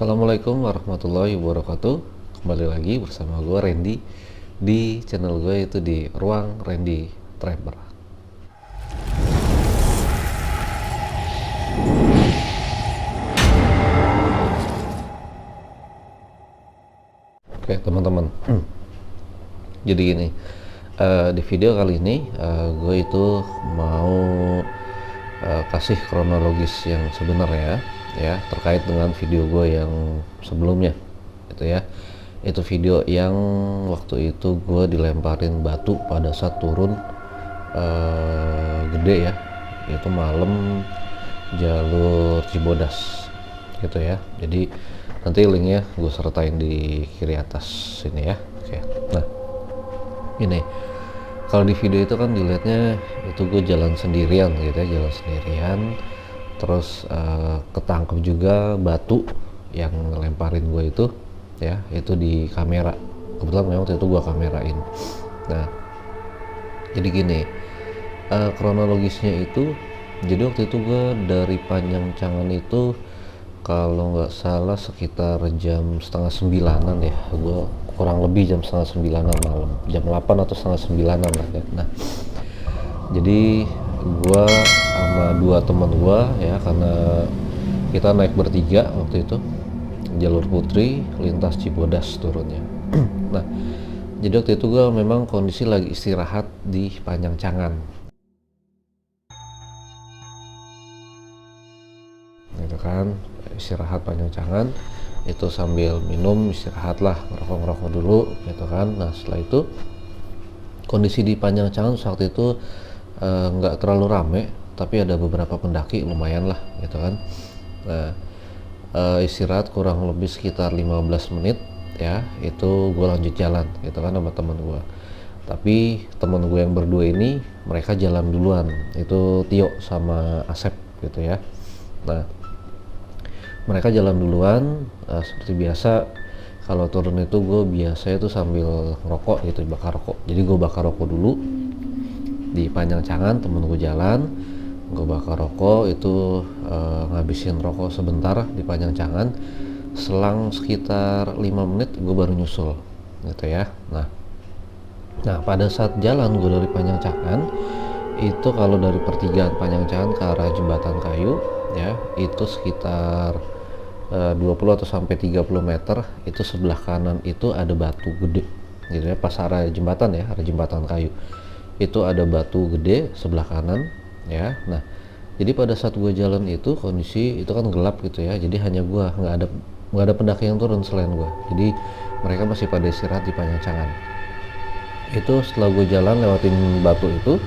Assalamualaikum warahmatullahi wabarakatuh. Kembali lagi bersama gue Randy di channel gue, itu di Ruang Randy Traveler. Oke teman-teman, jadi gini, di video kali ini gue itu mau kasih kronologis yang sebenarnya ya terkait dengan video gue yang sebelumnya gitu ya. Itu video yang waktu itu gue dilemparin batu pada saat turun gede ya, itu malam jalur Cibodas gitu ya. Jadi nanti linknya gue sertain di kiri atas sini ya. Oke, nah ini kalau di video itu kan dilihatnya itu gue jalan sendirian gitu ya, jalan sendirian, terus ketangkep juga batu yang ngelemparin gue itu ya, itu di kamera. Kebetulan memang waktu itu gue kamerain. Nah jadi gini, kronologisnya itu, jadi waktu itu gue dari Panjang Cangan itu kalau nggak salah sekitar jam setengah 9-an ya, gue kurang lebih jam setengah 9-an malam, jam 8 atau setengah 9-an lah ya. Nah jadi gue sama dua teman gue ya, karena kita naik bertiga waktu itu jalur Putri lintas Cibodas turunnya. Nah jadi waktu itu gue memang kondisi lagi istirahat di Panjang Cangan gitu kan, istirahat Panjang Cangan itu sambil minum, istirahat lah, ngerokok dulu gitu kan. Nah setelah itu kondisi di Panjang Cangan saat itu nggak terlalu rame, tapi ada beberapa pendaki lumayan lah gitu kan. Nah istirahat kurang lebih sekitar 15 menit ya, itu gue lanjut jalan gitu kan sama teman gue. Tapi teman gue yang berdua ini mereka jalan duluan, itu Tio sama Asep gitu ya. Nah mereka jalan duluan, seperti biasa kalau turun itu gue biasanya tuh sambil ngerokok gitu, bakar rokok. Jadi gue bakar rokok dulu di Panjang Cangan, temen gue jalan, gue bakar rokok itu, ngabisin rokok sebentar di Panjang Cangan, selang sekitar 5 menit gue baru nyusul gitu ya. Nah pada saat jalan gue dari Panjang Cangan itu, kalau dari pertigaan Panjang Cangan ke arah Jembatan Kayu ya, itu sekitar 20 atau sampai 30 meter, itu sebelah kanan itu ada batu gede gitu ya, pas arah jembatan ya, arah Jembatan Kayu itu ada batu gede sebelah kanan ya. Nah jadi pada saat gue jalan itu kondisi itu kan gelap gitu ya, jadi hanya gue, nggak ada pendaki yang turun selain gue, jadi mereka masih pada istirahat di Panjang Cangan. Itu setelah gue jalan lewatin batu itu,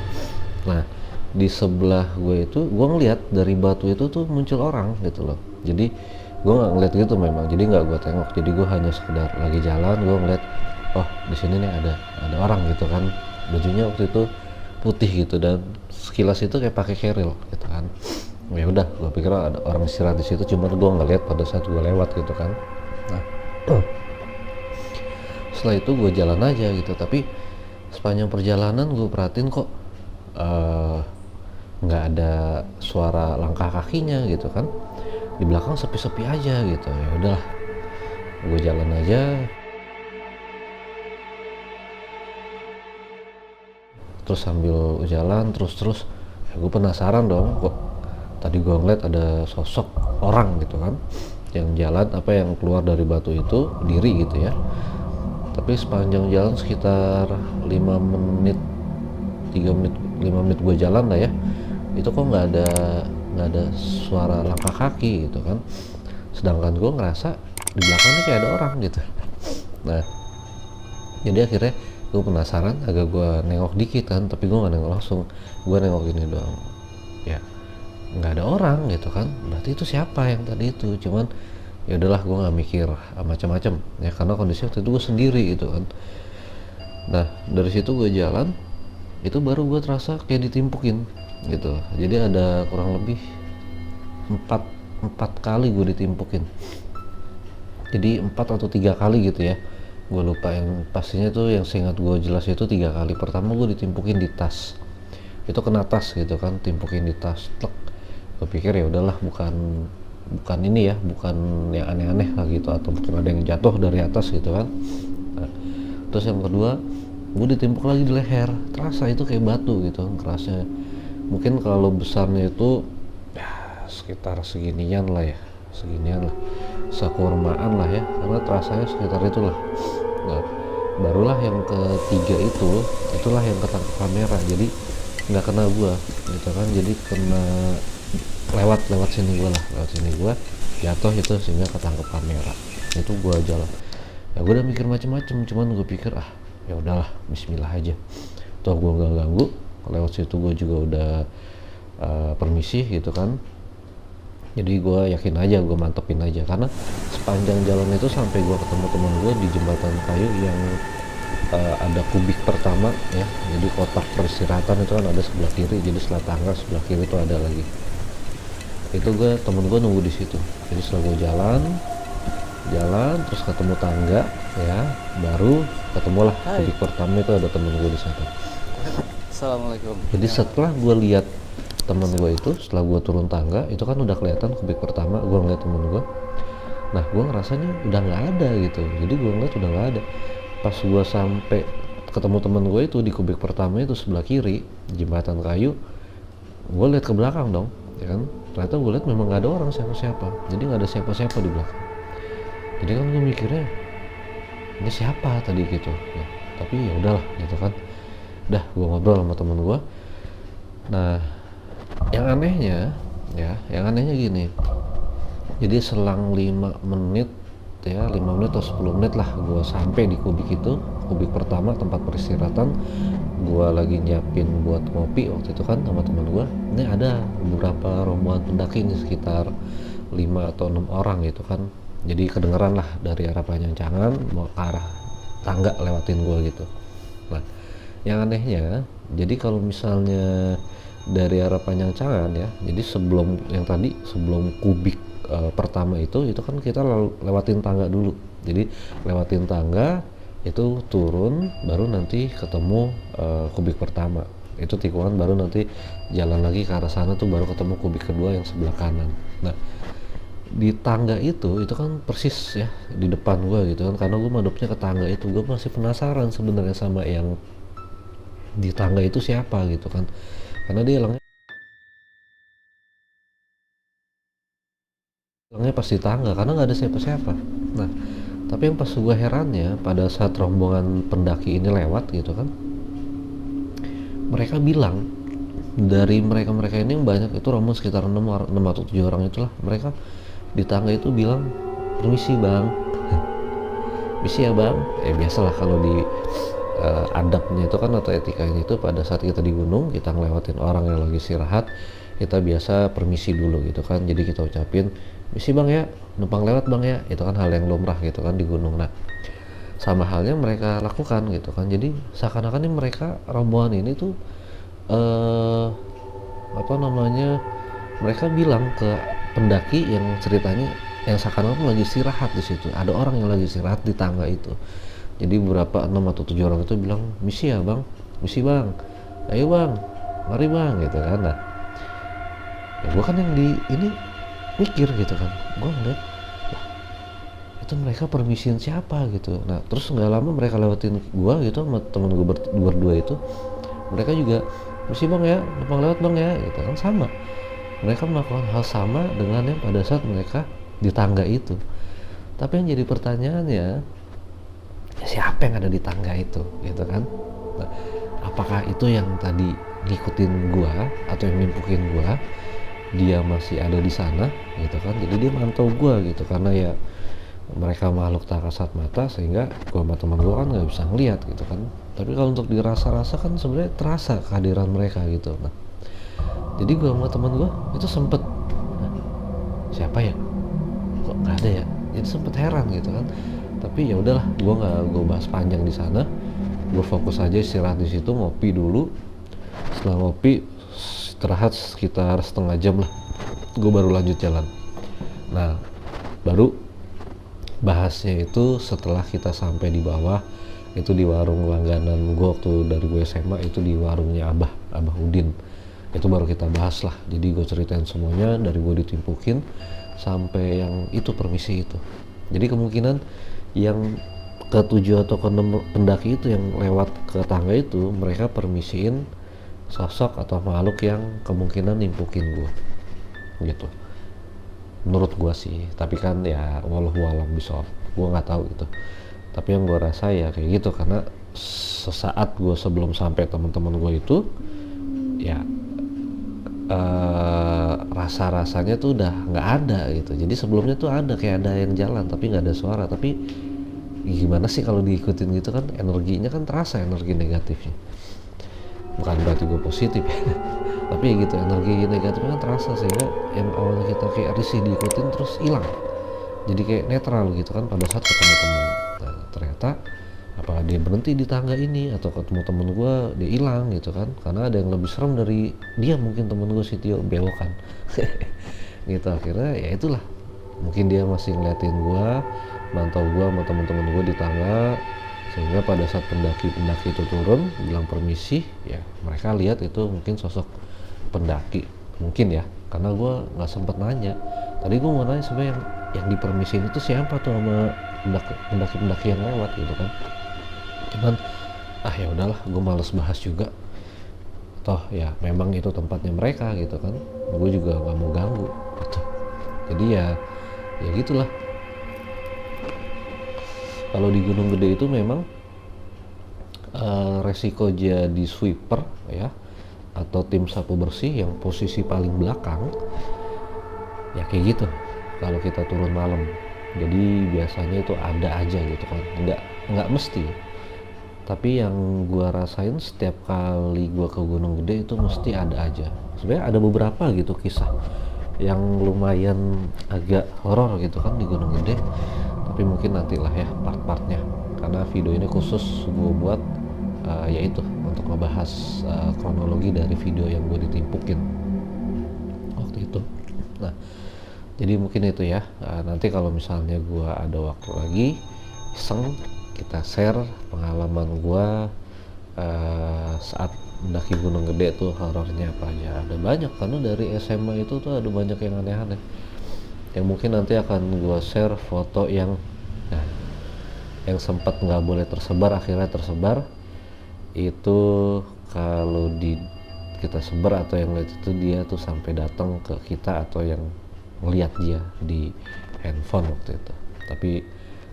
nah di sebelah gue itu gue ngeliat dari batu itu tuh muncul orang gitu loh. Jadi gue nggak ngeliat gitu memang, jadi nggak gue tengok, jadi gue hanya sekedar lagi jalan gue ngeliat, oh di sini nih ada orang gitu kan, bajunya waktu itu putih gitu, dan sekilas itu kayak pakai keril gitu kan. Ya udah gue pikir ada orang istirahat di situ, cuman gue nggak lihat pada saat gue lewat gitu kan. Nah setelah itu gue jalan aja gitu, tapi sepanjang perjalanan gue perhatiin kok nggak ada suara langkah kakinya gitu kan, di belakang sepi-sepi aja gitu. Ya udahlah gue jalan aja, terus sambil jalan terus ya gue penasaran dong, kok tadi gue ngeliat ada sosok orang gitu kan yang jalan, apa yang keluar dari batu itu berdiri gitu ya. Tapi sepanjang jalan sekitar 5 menit 5 menit gue jalan lah ya, itu kok nggak ada suara langkah kaki gitu kan, sedangkan gue ngerasa di belakangnya kayak ada orang gitu. Nah jadi akhirnya gue penasaran, agak gue nengok dikit kan, tapi gue nggak nengok langsung, gue nengok ini doang ya, nggak ada orang gitu kan, berarti itu siapa yang tadi itu. Cuman ya udahlah gue nggak mikir macam-macam ya, karena kondisi waktu itu gue sendiri gitu kan. Nah dari situ gue jalan itu baru gue terasa kayak ditimpukin gitu. Jadi ada kurang lebih 4 kali gue ditimpukin, jadi 4 atau 3 kali gitu ya, gue lupa yang pastinya tuh. Yang seingat gue jelas itu 3 kali. Pertama gue ditimpukin di tas, itu kena tas gitu kan, timpukin di tas, tek. Gue pikir ya udahlah bukan bukan ini ya, bukan yang aneh-aneh lah gitu, atau mungkin ada yang jatuh dari atas gitu kan. Nah, terus yang kedua, gue ditimpuk lagi di leher, terasa itu kayak batu gitu, kerasnya mungkin kalau besarnya itu ya sekitar seginian lah ya, seginian lah, sekurmaan lah ya, karena terasanya sekitar itulah. Nah, barulah yang ketiga itulah yang ketangkep kamera, jadi nggak kena gua gitu kan, jadi kena lewat sini gua lah, lewat sini gua jatuh itu sehingga ketangkep kamera. Itu gua jalan ya, gua udah mikir macem-macem, cuman gua pikir ya udahlah, bismillah aja, toh gua nggak ganggu. Lewat situ gua juga udah permisi gitu kan, jadi gue yakin aja, gue mantepin aja, karena sepanjang jalan itu sampai gue ketemu teman gue di jembatan kayu yang ada kubik pertama ya, jadi kotak peristirahatan itu kan ada sebelah kiri, jadi setelah tangga sebelah kiri itu ada lagi, itu temen gue nunggu di situ. Jadi setelah gue jalan terus ketemu tangga ya, baru ketemulah kubik pertama itu ada temen gue di sana. Assalamualaikum. Jadi setelah gue lihat temen gue itu, setelah gue turun tangga itu kan udah kelihatan kubik pertama, gue ngeliat temen gue, nah gue ngerasanya udah nggak ada gitu, jadi gue ngeliat udah nggak ada. Pas gue sampai ketemu temen gue itu di kubik pertama itu sebelah kiri jembatan kayu, gue lihat ke belakang dong ya kan, ternyata gue lihat memang nggak ada orang siapa-siapa, jadi nggak ada siapa-siapa di belakang. Jadi kan gue mikirnya ini siapa tadi gitu ya, tapi ya udahlah gitu kan, dah gue ngobrol sama temen gue. Nah yang anehnya gini, jadi selang 5 menit atau 10 menit lah gue sampai di kubik itu, kubik pertama tempat peristirahatan. Gue lagi nyiapin buat ngopi waktu itu kan sama teman gue, ini ada beberapa rombongan pendaki ini sekitar 5 atau 6 orang gitu kan, jadi kedengeran lah dari arah Panjang mau ke arah tangga lewatin gue gitu. Nah yang anehnya, jadi kalau misalnya dari arah Panjang ya, jadi sebelum kubik pertama itu kan kita lewatin tangga dulu, jadi lewatin tangga itu turun, baru nanti ketemu kubik pertama itu tikungan, baru nanti jalan lagi ke arah sana tuh baru ketemu kubik kedua yang sebelah kanan. Nah di tangga itu kan persis ya di depan gue gitu kan, karena gue madepnya ke tangga itu, gue masih penasaran sebenarnya sama yang di tangga itu siapa gitu kan, karena dia hilangnya pas di tangga karena nggak ada siapa-siapa. Nah tapi yang pas gue herannya, pada saat rombongan pendaki ini lewat gitu kan, mereka bilang, dari mereka ini yang banyak itu rombongan sekitar 6 atau 7 orang itulah, mereka di tangga itu bilang permisi bang, permisi ya bang. Biasalah kalau di adabnya itu kan atau etikanya itu, pada saat kita di gunung kita ngelewatin orang yang lagi istirahat, kita biasa permisi dulu gitu kan, jadi kita ucapin permisi bang ya, numpang lewat bang ya, itu kan hal yang lumrah gitu kan di gunung. Nah sama halnya mereka lakukan gitu kan, jadi seakan-akan ini mereka rombongan ini tuh mereka bilang ke pendaki yang ceritanya, yang seakan-akan lagi istirahat di situ, ada orang yang lagi istirahat di tangga itu. Jadi beberapa 6 atau 7 orang itu bilang misi ya bang, misi bang, ayo bang, mari bang gitu kan. Nah ya gue kan yang di ini mikir gitu kan, gue ngeliat itu mereka permisiin siapa gitu. Nah terus nggak lama mereka lewatin gue gitu sama temen gue berdua itu, mereka juga misi bang ya, numpang lewat bang ya gitu kan, sama mereka melakukan hal sama dengan yang pada saat mereka di tangga itu. Tapi yang jadi pertanyaannya, ya siapa yang ada di tangga itu gitu kan. Nah, apakah itu yang tadi ngikutin gua atau yang nimpukin gua, dia masih ada di sana gitu kan, jadi dia mantau gua gitu, karena ya mereka makhluk tak kasat mata sehingga gua sama teman gua kan nggak bisa ngeliat gitu kan. Tapi kalau untuk dirasa-rasa kan sebenarnya terasa kehadiran mereka gitu. Nah jadi gue sama teman gue itu sempet, siapa ya, kok nggak ada ya, jadi sempet heran gitu kan. Tapi ya udahlah, gue bahas panjang di sana, gue fokus aja istirahat di situ, ngopi dulu. Setelah ngopi istirahat sekitar setengah jam lah, gue baru lanjut jalan. Nah baru bahasnya itu setelah kita sampai di bawah itu, di warung langganan gue waktu dari gue SMA itu, di warungnya Abah Udin Itu baru kita bahas lah. Jadi gue ceritain semuanya dari gue ditimpukin sampai yang itu permisi itu. Jadi kemungkinan yang ketujuh atau keenam pendaki itu yang lewat ke tangga itu, mereka permisiin sosok atau makhluk yang kemungkinan nimpukin gue gitu, menurut gue sih. Tapi kan ya wallahu alam bisawab, gue nggak tahu gitu. Tapi yang gue rasa ya kayak gitu, karena sesaat gue sebelum sampai teman-teman gue itu ya rasa-rasanya tuh udah nggak ada gitu. Jadi sebelumnya tuh ada kayak ada yang jalan tapi nggak ada suara. Tapi gimana sih kalau diikutin gitu kan, energinya kan terasa, energi negatifnya. Bukan berarti gue positif ya tapi ya gitu, energi negatifnya kan terasa, sehingga yang awalnya kita kayak risih diikutin terus hilang, jadi kayak netral gitu kan pada saat ketemu temen. Nah ternyata apa dia berhenti di tangga ini atau ketemu temen gue dia hilang gitu kan, karena ada yang lebih serem dari dia, mungkin temen gue si Tio belokan gitu. Akhirnya ya itulah, mungkin dia masih ngeliatin gue, mantau gue sama temen-temen gue di tangga, sehingga pada saat pendaki itu turun bilang permisi ya, mereka lihat itu mungkin sosok pendaki mungkin ya, karena gue nggak sempet nanya. Tadi gue mau nanya sebenarnya yang dipermisiin itu siapa tuh sama pendaki yang lewat gitu kan, cuman ya udahlah, gue males bahas juga, toh ya memang itu tempatnya mereka gitu kan, gue juga nggak mau ganggu gitu. Jadi ya gitulah. Kalau di Gunung Gede itu memang resiko jadi sweeper ya, atau tim sapu bersih yang posisi paling belakang ya kayak gitu kalau kita turun malam. Jadi biasanya itu ada aja gitu kan, nggak mesti, tapi yang gua rasain setiap kali gua ke Gunung Gede itu mesti ada aja. Sebenarnya ada beberapa gitu kisah yang lumayan agak horor gitu kan di Gunung Gede, tapi mungkin nantilah ya part-partnya, karena video ini khusus gue buat yaitu untuk ngebahas kronologi dari video yang gue ditimpukin waktu itu. Nah jadi mungkin itu ya, nanti kalau misalnya gue ada waktu lagi iseng, kita share pengalaman gue saat mendaki Gunung Gede tuh horornya apa aja. Ada banyak, karena dari SMA itu tuh ada banyak yang aneh-aneh yang mungkin nanti akan gue share foto yang yang sempat nggak boleh tersebar akhirnya tersebar. Itu kalau kita sebar atau yang lihat itu, dia tuh sampai datang ke kita atau yang ngeliat dia di handphone waktu itu. Tapi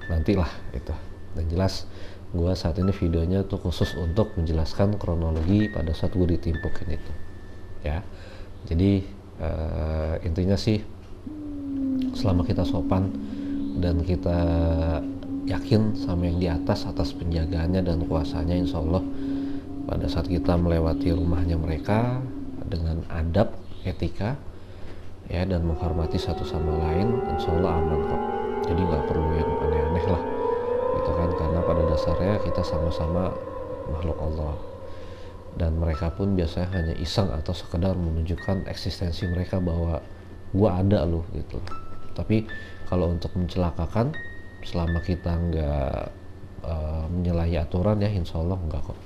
nantilah itu. Dan jelas gue saat ini videonya tuh khusus untuk menjelaskan kronologi pada saat gue ditimpukin itu ya. Jadi intinya sih, selama kita sopan dan kita yakin sama yang di atas penjagaannya dan kuasanya, insya Allah pada saat kita melewati rumahnya mereka dengan adab, etika ya, dan menghormati satu sama lain, insya Allah aman kok. Jadi nggak perlu yang aneh-aneh lah gitu kan, karena pada dasarnya kita sama-sama makhluk Allah, dan mereka pun biasanya hanya iseng atau sekedar menunjukkan eksistensi mereka bahwa gua ada loh gitu. Tapi kalau untuk mencelakakan, selama kita nggak menyalahi aturan ya, insya Allah nggak kok,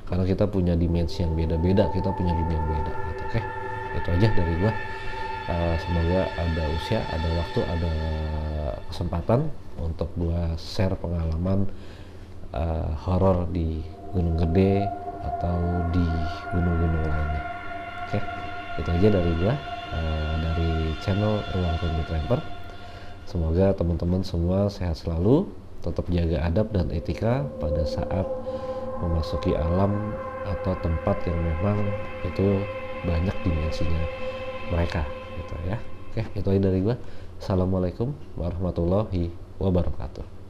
karena kita punya dimensi yang beda-beda, kita punya dunia yang beda gitu. Oke, itu aja dari gua. Semoga ada usia, ada waktu, ada kesempatan untuk gua share pengalaman horor di Gunung Gede atau di gunung-gunung lainnya. Oke, itu aja dari gua, dari channel Ruang Tunggu Tramper. Semoga teman-teman semua sehat selalu, tetap jaga adab dan etika pada saat memasuki alam atau tempat yang memang itu banyak dimensinya mereka gitu ya. Oke, itu aja dari gua. Assalamualaikum warahmatullahi wabarakatuh.